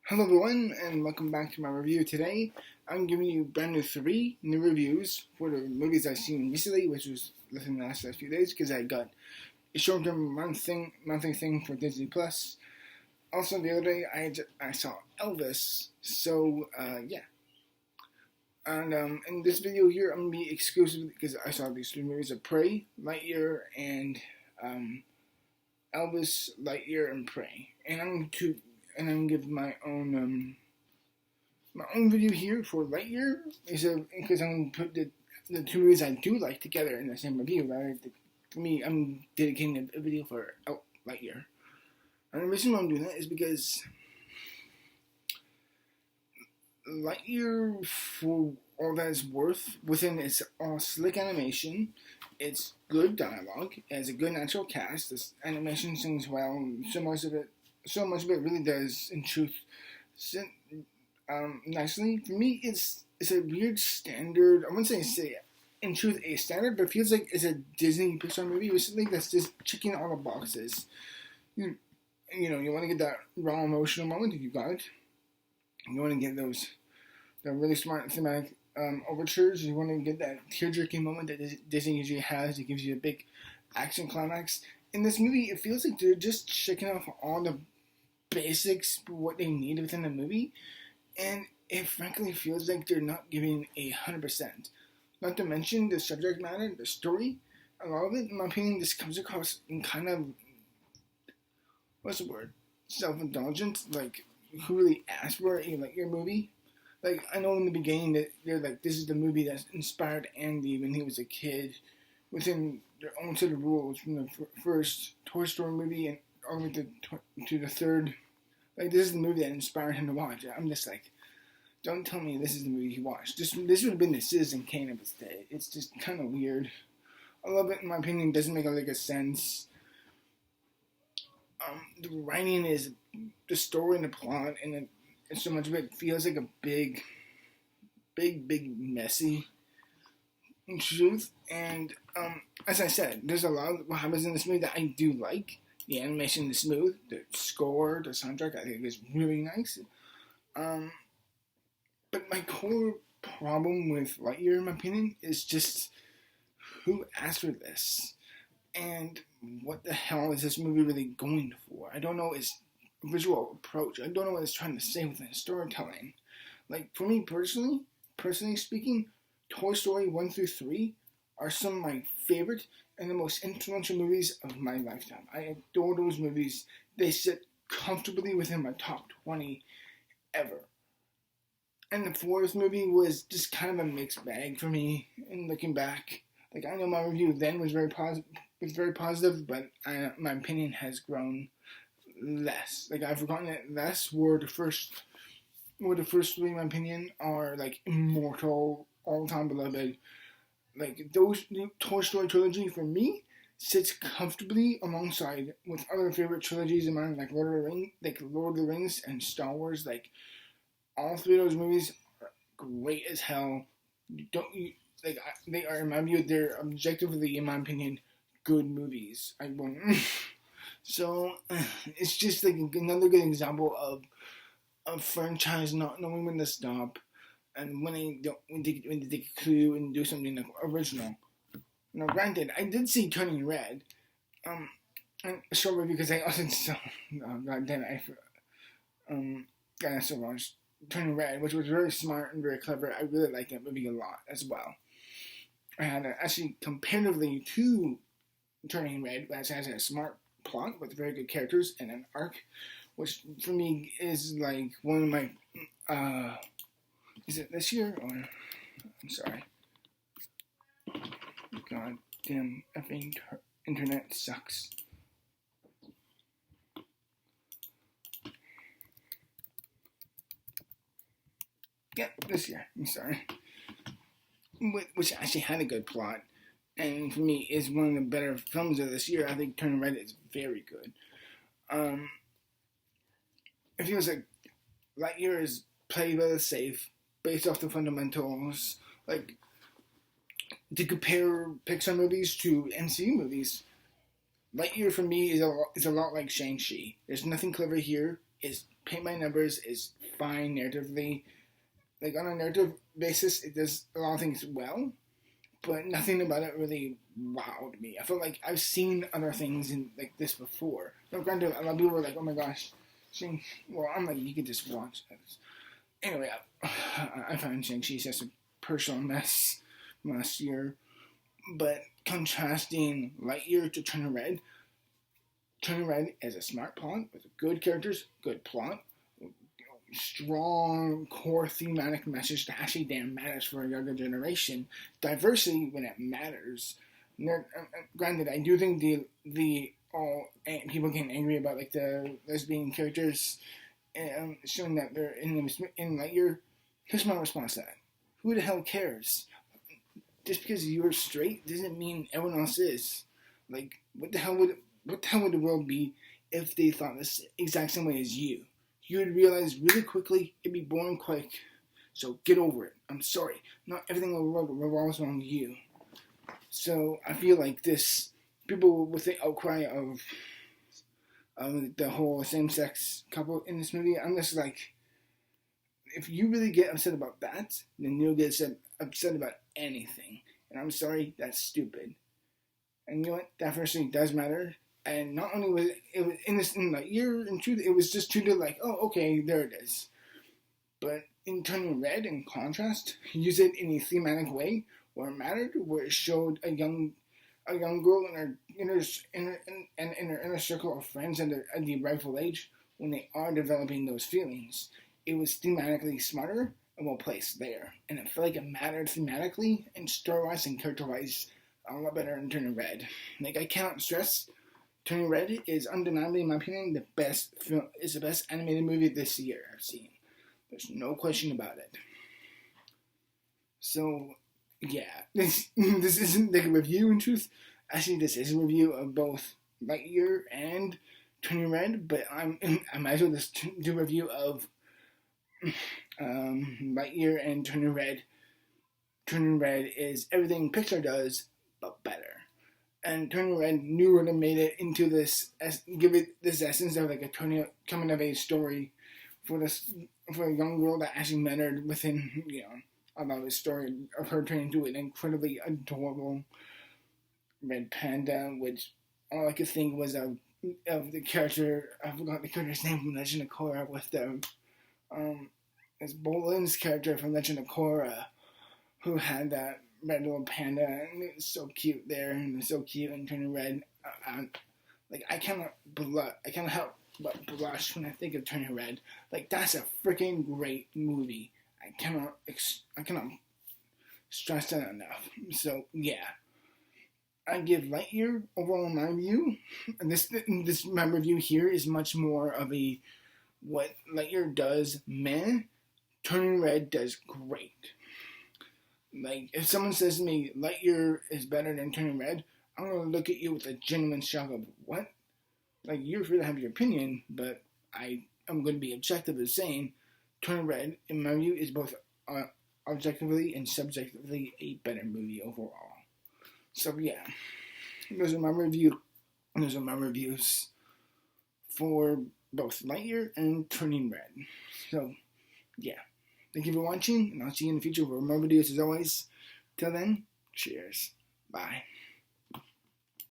Hello everyone, and welcome back to my review today. I'm giving you brand new 3 new reviews for the movies I've seen recently, which was within the last few days, because I got a short-term monthly thing for Disney Plus. Also, the other day I saw Elvis, so yeah. And in this video here, I'm gonna be exclusive because I saw these 3 movies of Prey, Lightyear, and Elvis, Lightyear, and Prey, and I'm gonna give my own video here for Lightyear because I'm gonna put the 2 movies I do like together in the same review. Right? For me, I'm dedicating a video for Lightyear, and the reason why I'm doing that is because Lightyear, for all that it's worth, within its all slick animation, it's good dialogue, it has a good natural cast. This animation sings well. So much of it really does, in truth, nicely. For me, it's a weird standard. I wouldn't say in truth a standard, but it feels like it's a Disney Pixar movie recently that's just checking all the boxes. You want to get that raw emotional moment, you got it. You want to get the really smart thematic overtures. You want to get that tear-jerking moment that Disney usually has. It gives you a big action climax. In this movie, it feels like they're just checking off all the basics for what they need within the movie, and it frankly feels like they're not giving 100%. Not to mention the subject matter, the story. A lot of it, in my opinion, just comes across in kind of, what's the word? Self-indulgent. Like, who really asked for it? Like your movie. Like, I know in the beginning that they're like, this is the movie that inspired Andy when he was a kid, within their own set of rules from the first Toy Story movie and all the way to the third. Like, this is the movie that inspired him to watch it. I'm just like, don't tell me this is the movie he watched. This would have been the Citizen Kane of his day. It's just kind of weird. I love it, in my opinion. It doesn't make a lick of sense. The writing is the story and the plot, and so much of it feels like a big messy in truth. And as I said, there's a lot of what happens in this movie that I do like. The animation is smooth. The score, the soundtrack, I think is really nice. But my core problem with Lightyear, in my opinion, is just who asked for this, and what the hell is this movie really going for? I don't know its visual approach. I don't know what it's trying to say within storytelling. Like, for me personally speaking, Toy Story 1 through 3 are some of my favorite and the most influential movies of my lifetime. I adore those movies. They sit comfortably within my top 20 ever. And the fourth movie was just kind of a mixed bag for me. And looking back, like, I know my review then was very positive, but my opinion has grown less. Like, I've forgotten it less. Where the first 3, in my opinion, are like immortal, all-time beloved. Like, those Toy Story trilogy for me sits comfortably alongside with other favorite trilogies of mine, like Lord of the Rings and Star Wars. Like, all 3 of those movies are great as hell. They are, in my view, they're objectively, in my opinion, good movies. So it's just like another good example of a franchise not knowing when to stop, and when they take a clue and do something like original. Now, granted, I did see Turning Red, and a short review because I also saw, god damn it, I still watched Turning Red, which was very smart and very clever. I really liked that movie a lot as well. I had actually comparatively to Turning Red, which has a smart plot with very good characters and an arc, which for me is like one of my is it this year or I'm sorry. God damn effing internet sucks. Yeah, this year. I'm sorry. Which actually had a good plot, and for me is one of the better films of this year. I think Turning Red is very good. It feels like Lightyear is played very safe, based off the fundamentals. Like, to compare Pixar movies to MCU movies, Lightyear for me is a lot like Shang-Chi. There's nothing clever here. It's paint by numbers is fine narratively. Like on a narrative basis, it does a lot of things well, but nothing about it really wowed me. I felt like I've seen other things in like this before. Now, granted, a lot of people were like, "Oh my gosh," well, I'm like, you could just watch this. Anyway, I found Shang-Chi just a personal mess last year, but contrasting Lightyear to Turning Red is a smart plot with good characters, good plot, strong core thematic message that actually damn matters for a younger generation. Diversity when it matters. Granted, I do think the people getting angry about like the lesbian characters showing that they're in Lightyear. Here's my response to that: who the hell cares? Just because you're straight doesn't mean everyone else is. Like, what the hell would the world be if they thought the exact same way as you? You would realize really quickly it'd be boring quick. So get over it. I'm sorry. Not everything in the world revolves around you. So I feel like this, people with the outcry of the whole same-sex couple in this movie, I'm just like, if you really get upset about that, then you'll get upset about anything. And I'm sorry, that's stupid. And you know what? Diversity does matter. And not only was it was in Lightyear, in truth, it was just treated like, oh, okay, there it is. But in Turning Red, in contrast, use it in a thematic way where it mattered, where it showed a young girl in her inner circle of friends at the rightful age when they are developing those feelings. It was thematically smarter and well placed there, and it felt like it mattered thematically and story-wise and character-wise a lot better in Turning Red. Like, I cannot stress, Turning Red is undeniably, in my opinion, the best animated movie this year I've seen. There's no question about it. So, yeah, this isn't like a review in truth. Actually, this is a review of both Lightyear and Turning Red, but I might as well just do a review of Lightyear and Turning Red. Turning Red is everything Pixar does, but better. And Turning Red knew where to made it into this, give it this essence of like a coming of age story for a young girl that actually mattered within, about the story of her turning into an incredibly adorable red panda, which all I could think was of the character, I forgot the character's name from Legend of Korra, with it's Bolin's character from Legend of Korra, who had that red little panda, and it was so cute there, and it was so cute in Turning Red. I cannot help but blush when I think of Turning Red. Like, that's a freaking great movie. I cannot stress that enough. So yeah, I give Lightyear overall my review. And this my review here is much more of a what Lightyear does meh, Turning Red does great. Like, if someone says to me, Lightyear is better than Turning Red, I'm going to look at you with a genuine shock of, what? Like, you're free to have your opinion, but I'm going to be objective in saying Turning Red, in my view, is both objectively and subjectively a better movie overall. So, yeah. Those are my reviews for both Lightyear and Turning Red. So, yeah. Thank you for watching, and I'll see you in the future for more videos as always. Till then, cheers. Bye.